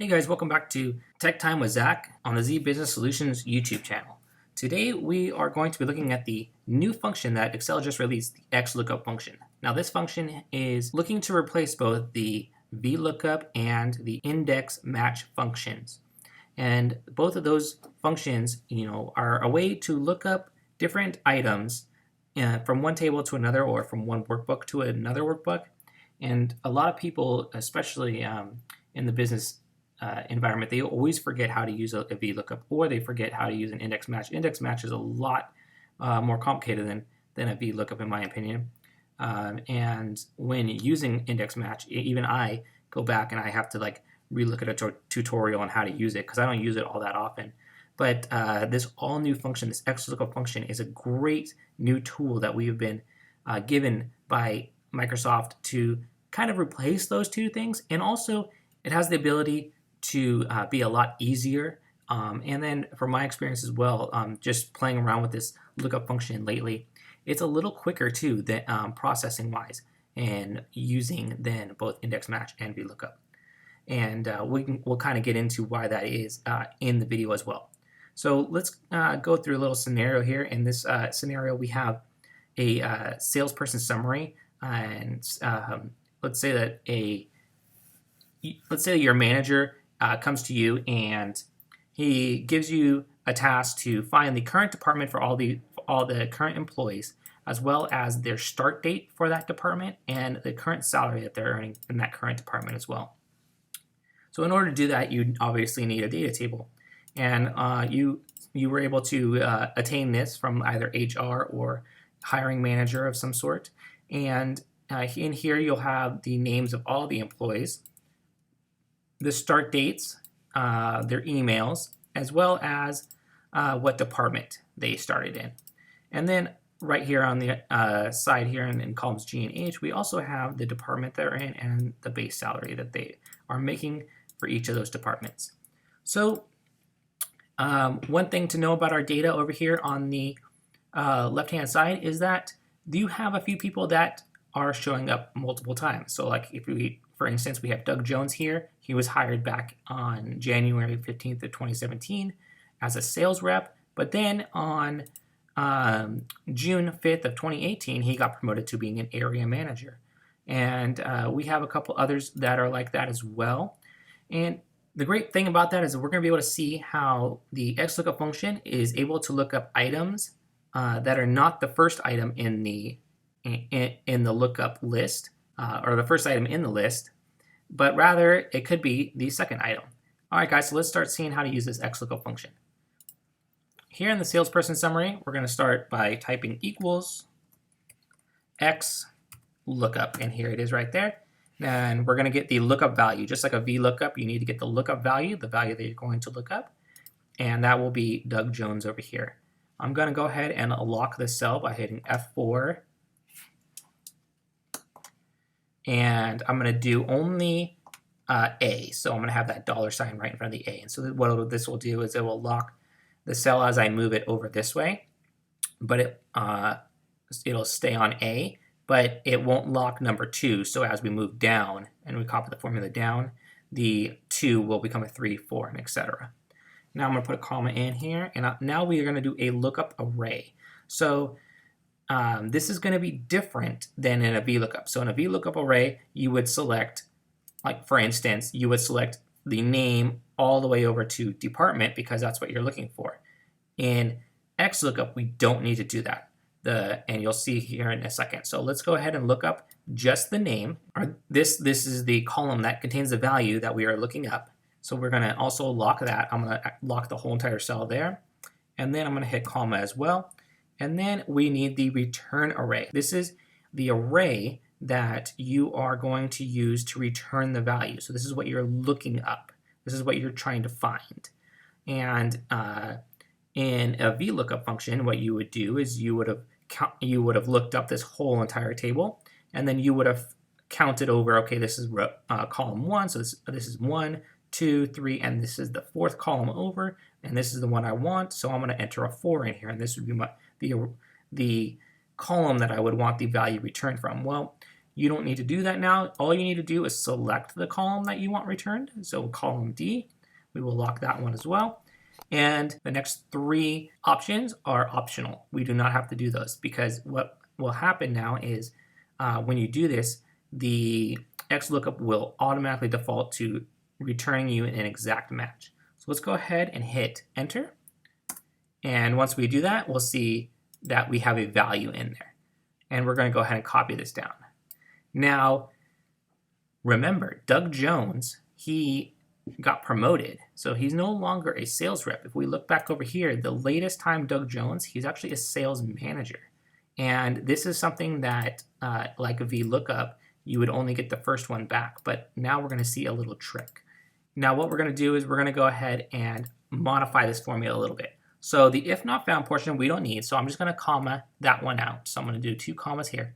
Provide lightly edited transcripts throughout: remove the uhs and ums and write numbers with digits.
Hey guys, welcome back to Tech Time with Zach on the Z Business Solutions YouTube channel. Today we are going to be looking at the new function that Excel just released, the XLOOKUP function. Now this function is looking to replace both the Vlookup and the Index Match functions. And both of those functions, are a way to look up different items from one table to another or from one workbook to another workbook. And a lot of people, especially in the business environment, they always forget how to use a VLOOKUP, or they forget how to use an index match. Index match is a lot more complicated than a VLOOKUP, in my opinion. And when using index match, even I go back and I have to relook at a tutorial on how to use it because I don't use it all that often. But this all new function, this XLOOKUP function, is a great new tool that we have been given by Microsoft to kind of replace those two things, and also it has the ability to be a lot easier. And then from my experience as well, just playing around with this lookup function lately, it's a little quicker too, processing wise, and using than both index match and VLOOKUP. And we'll kind of get into why that is in the video as well. So let's go through a little scenario here. In this scenario, we have a salesperson summary, and let's say that your manager comes to you and he gives you a task to find the current department for all the current employees, as well as their start date for that department and the current salary that they're earning in that current department as well. So in order to do that, you obviously need a data table, and you were able to attain this from either HR or hiring manager of some sort. And in here you'll have the names of all the employees, the start dates, their emails, as well as what department they started in. And then right here on the side here in columns G and H, we also have the department they're in and the base salary that they are making for each of those departments. So one thing to know about our data over here on the left-hand side is that you have a few people that are showing up multiple times. So like for instance, we have Doug Jones here. He was hired back on January 15th of 2017 as a sales rep, but then on June 5th of 2018, he got promoted to being an area manager. And we have a couple others that are like that as well. And the great thing about that is that we're going to be able to see how the XLOOKUP function is able to look up items that are not the first item in the lookup list, or the first item in the list, but rather it could be the second item. All right, guys, so let's start seeing how to use this XLOOKUP function. Here in the salesperson summary, we're going to start by typing equals XLOOKUP, and here it is right there. And we're going to get the lookup value. Just like a VLOOKUP, you need to get the lookup value, the value that you're going to look up, and that will be Doug Jones over here. I'm going to go ahead and lock this cell by hitting F4, and I'm going to do only A. So I'm going to have that $sign right in front of the A. And so what this will do is it will lock the cell as I move it over this way, but it'll stay on A, but it won't lock number 2. So as we move down and we copy the formula down, the 2 will become a 3, 4, and etc. Now I'm going to put a comma in here, and now we are going to do a lookup array. So this is going to be different than in a VLOOKUP. So in a VLOOKUP array, you would select, like for instance, you would select the name all the way over to department because that's what you're looking for. In XLOOKUP, we don't need to do that. And you'll see here in a second. So let's go ahead and look up just the name. This is the column that contains the value that we are looking up. So we're going to also lock that. I'm going to lock the whole entire cell there. And then I'm going to hit comma as well. And then we need the return array. This is the array that you are going to use to return the value. So this is what you're looking up. This is what you're trying to find. And in a VLOOKUP function, what you would do is you would have looked up this whole entire table, and then you would have counted over, okay, this is column 1, so this is 1, 2, 3, and this is the 4th column over, and this is the one I want, so I'm going to enter a 4 in here, and this would be the column that I would want the value returned from. Well, You don't need to do that now. All you need to do is select the column that you want returned. So column D, we will lock that one as well. And the next 3 options are optional. We do not have to do those, because what will happen now is when you do this, the XLOOKUP will automatically default to returning you an exact match. So let's go ahead and hit enter. And once we do that, we'll see that we have a value in there. And we're going to go ahead and copy this down. Now, remember, Doug Jones, he got promoted, so he's no longer a sales rep. If we look back over here, the latest time Doug Jones, he's actually a sales manager. And this is something that, like a Vlookup, you would only get the first one back. But now we're going to see a little trick. Now what we're going to do is we're going to go ahead and modify this formula a little bit. So the if not found portion we don't need, so I'm just going to comma that one out. So I'm going to do 2 commas here.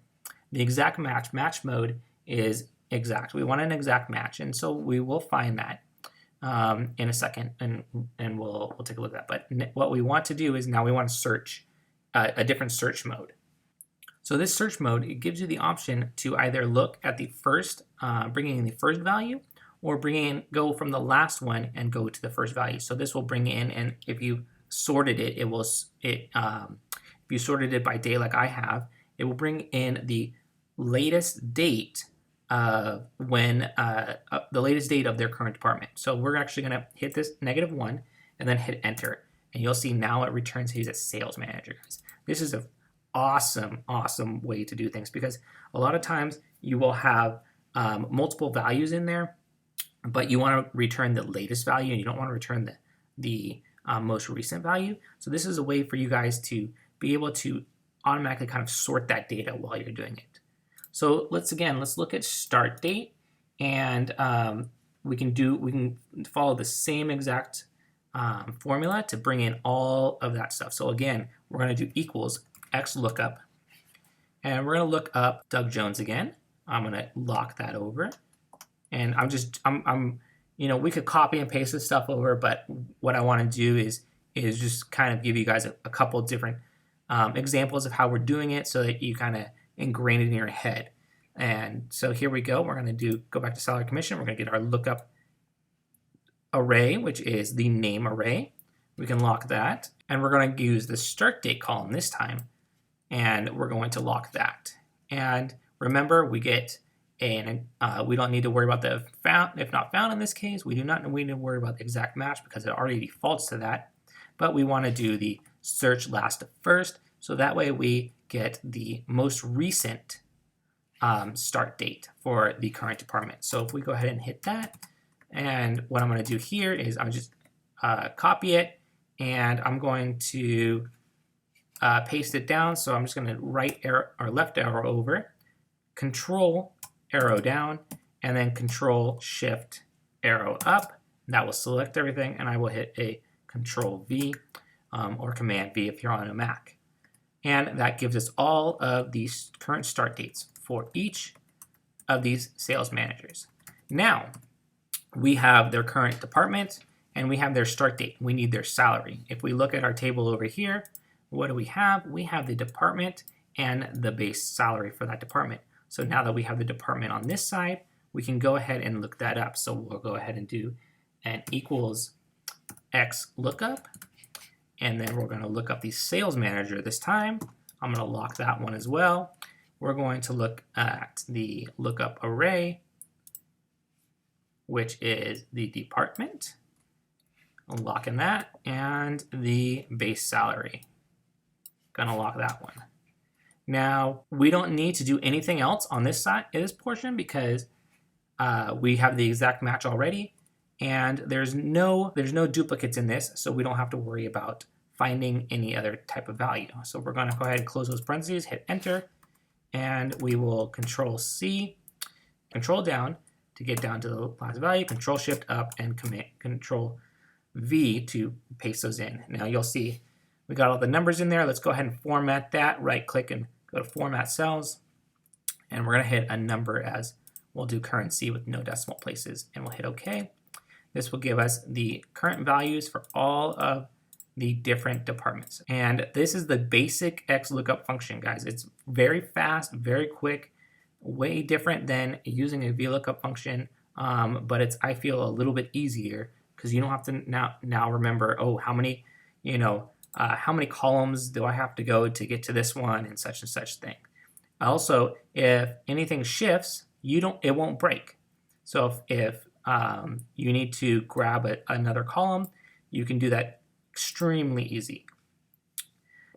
The exact match mode is exact. We want an exact match, and so we will find that in a second, and we'll take a look at that. But what we want to do is now we want to search a different search mode. So this search mode, it gives you the option to either look at the first, bringing in the first value, or go from the last one and go to the first value. So this will bring in, and if you sorted it, if you sorted it by day like I have, it will bring in the latest date of when the latest date of their current department. So we're actually going to hit this -1 and then hit enter, and you'll see now it returns he's a sales manager. This is an awesome way to do things, because a lot of times you will have multiple values in there, but you want to return the latest value and you don't want to return the most recent value. So this is a way for you guys to be able to automatically kind of sort that data while you're doing it. So let's look at start date, and we can follow the same exact formula to bring in all of that stuff. So again, we're going to do equals XLOOKUP, and we're going to look up Doug Jones again. I'm going to lock that over, and I'm we could copy and paste this stuff over, but what I want to do is just kind of give you guys a couple different examples of how we're doing it, so that you kind of ingrain it in your head. And so here we go. We're going to go back to salary commission. We're going to get our lookup array, which is the name array. We can lock that, and we're going to use the start date column this time, and we're going to lock that. And remember, we get we don't need to worry about the if not found in this case. We need to worry about the exact match because it already defaults to that. But we want to do the search last to first, so that way we get the most recent start date for the current department. So if we go ahead and hit that, and what I'm going to do here is I'm just copy it, and I'm going to paste it down. So I'm just going to right arrow or left arrow over, control arrow down, and then control shift arrow up. That will select everything, and I will hit a control V or command V if you're on a Mac. And that gives us all of these current start dates for each of these sales managers. Now, we have their current department and we have their start date. We need their salary. If we look at our table over here, what do we have? We have the department and the base salary for that department. So now that we have the department on this side, we can go ahead and look that up. So we'll go ahead and do an equals XLOOKUP, and then we're going to look up the sales manager this time. I'm going to lock that one as well. We're going to look at the lookup array, which is the department. I'm locking that, and the base salary. Gonna lock that one. Now, we don't need to do anything else on this side, this portion, because we have the exact match already, and there's no duplicates in this, so we don't have to worry about finding any other type of value. So we're going to go ahead and close those parentheses, hit enter, and we will control C, control down to get down to the last value, control shift up, and control V to paste those in. Now you'll see we got all the numbers in there. Let's go ahead and format that. Right click and go to format cells, and we're going to hit a number as we'll do currency with no decimal places, and we'll hit OK. This will give us the current values for all of the different departments. And this is the basic XLOOKUP function, guys. It's very fast, very quick, way different than using a VLOOKUP function, but it's, I feel, a little bit easier because you don't have to now remember, oh, how many columns do I have to go to get to this one and such thing. Also, if anything shifts, it won't break. So if you need to grab another column, you can do that extremely easy.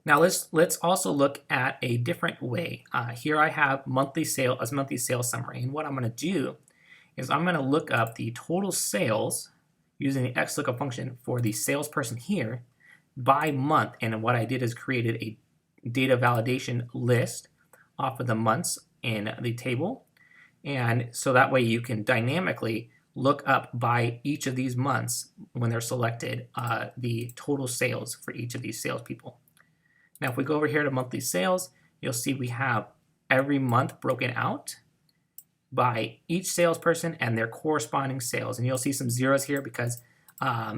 Now let's also look at a different way. Here I have monthly sales summary, and what I'm going to do is I'm going to look up the total sales using the XLOOKUP function for the salesperson here by month. And what I did is created a data validation list off of the months in the table, and so that way you can dynamically look up by each of these months when they're selected the total sales for each of these salespeople. Now if we go over here to monthly sales, you'll see we have every month broken out by each salesperson and their corresponding sales. And you'll see some zeros here because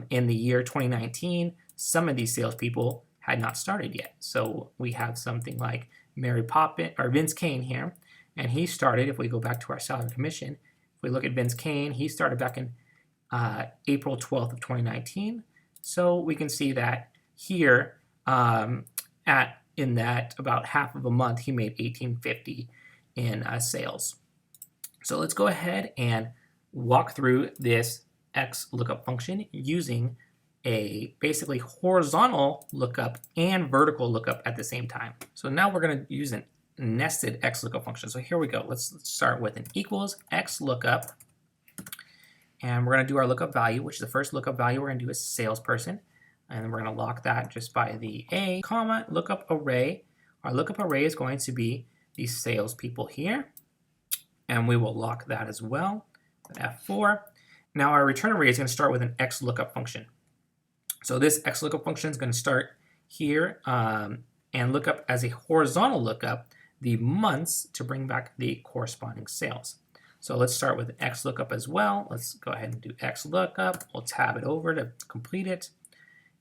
in the year 2019, some of these salespeople had not started yet. So we have something like Mary Poppin or Vince Kane here, and he started, if we go back to our salary commission, if we look at Vince Kane, he started back in April 12th of 2019. So we can see that here in that about half of a month, he made $18.50 in sales. So let's go ahead and walk through this XLOOKUP function using a basically horizontal lookup and vertical lookup at the same time. So now we're going to use a nested XLOOKUP function. So here we go. Let's start with an equals XLOOKUP, and we're going to do our lookup value, which is the first lookup value we're going to do is salesperson, and we're going to lock that just by the A, comma, lookup array. Our lookup array is going to be the salespeople here, and we will lock that as well, F4. Now our return array is going to start with an XLOOKUP function. So this XLOOKUP function is going to start here and look up as a horizontal lookup the months to bring back the corresponding sales. So let's start with XLOOKUP as well. Let's go ahead and do XLOOKUP. We'll tab it over to complete it.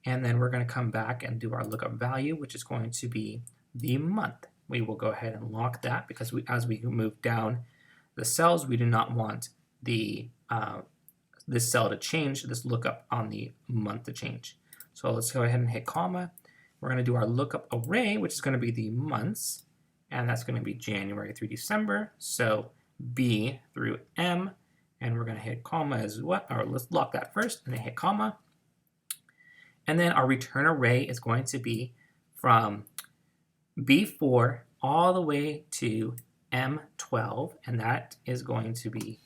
And then we're going to come back and do our lookup value, which is going to be the month. We will go ahead and lock that because as we move down the cells, we do not want the this cell to change, this lookup on the month to change. So let's go ahead and hit comma. We're going to do our lookup array, which is going to be the months, and that's going to be January through December. So B through M, and we're going to hit comma as well, or let's lock that first and then hit comma. And then our return array is going to be from B4 all the way to M12, and that is going to be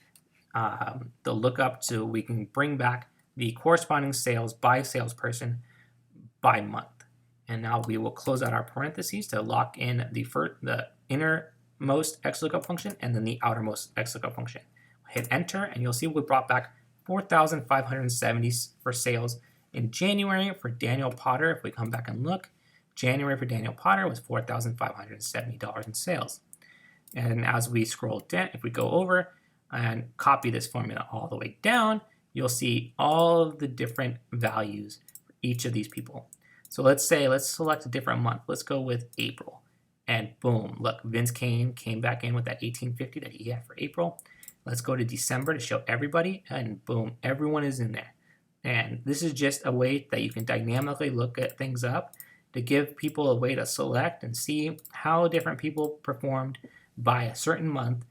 the lookup so we can bring back the corresponding sales by salesperson by month. And now we will close out our parentheses to lock in the innermost XLOOKUP function and then the outermost XLOOKUP function. Hit enter and you'll see we brought back 4,570 for sales in January for Daniel Potter. If we come back and look, January for Daniel Potter was $4,570 in sales. And as we scroll down, if we go over and copy this formula all the way down, you'll see all of the different values for each of these people. So let's select a different month. Let's go with April. And boom, look, Vince Kane came back in with that $18.50 that he had for April. Let's go to December to show everybody, and boom, everyone is in there. And this is just a way that you can dynamically look at things up to give people a way to select and see how different people performed by a certain month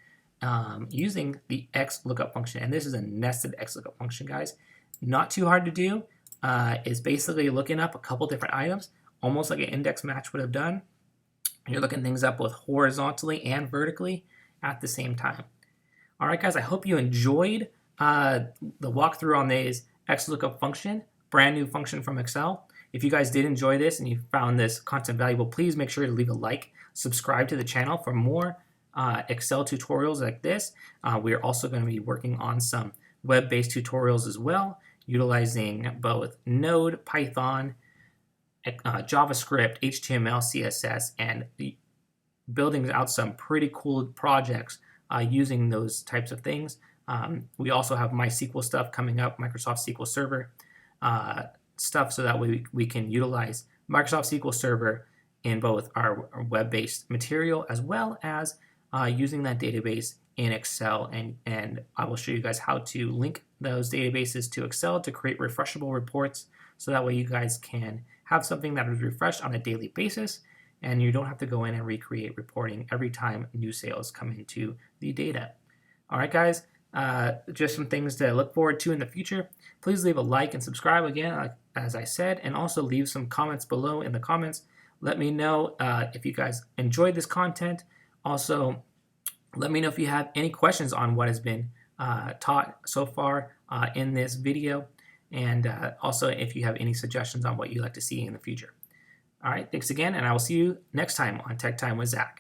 using the XLOOKUP function. And this is a nested XLOOKUP function, guys. Not too hard to do. It's basically looking up a couple different items, almost like an index match would have done. You're looking things up both horizontally and vertically at the same time. All right, guys, I hope you enjoyed the walkthrough on this XLOOKUP function, brand new function from Excel. If you guys did enjoy this and you found this content valuable, please make sure to leave a like, subscribe to the channel for more Excel tutorials like this. We are also going to be working on some web-based tutorials as well, utilizing both Node, Python, JavaScript, HTML, CSS, and building out some pretty cool projects using those types of things. We also have MySQL stuff coming up, Microsoft SQL Server stuff, so that we can utilize Microsoft SQL Server in both our web-based material as well as using that database in Excel, and I will show you guys how to link those databases to Excel to create refreshable reports, so that way you guys can have something that is refreshed on a daily basis, and you don't have to go in and recreate reporting every time new sales come into the data. All right, guys, just some things to look forward to in the future. Please leave a like and subscribe again, as I said, and also leave some comments below in the comments. Let me know if you guys enjoyed this content. Also, let me know if you have any questions on what has been taught so far in this video, and also if you have any suggestions on what you'd like to see in the future. All right, thanks again, and I will see you next time on Tech Time with Zach.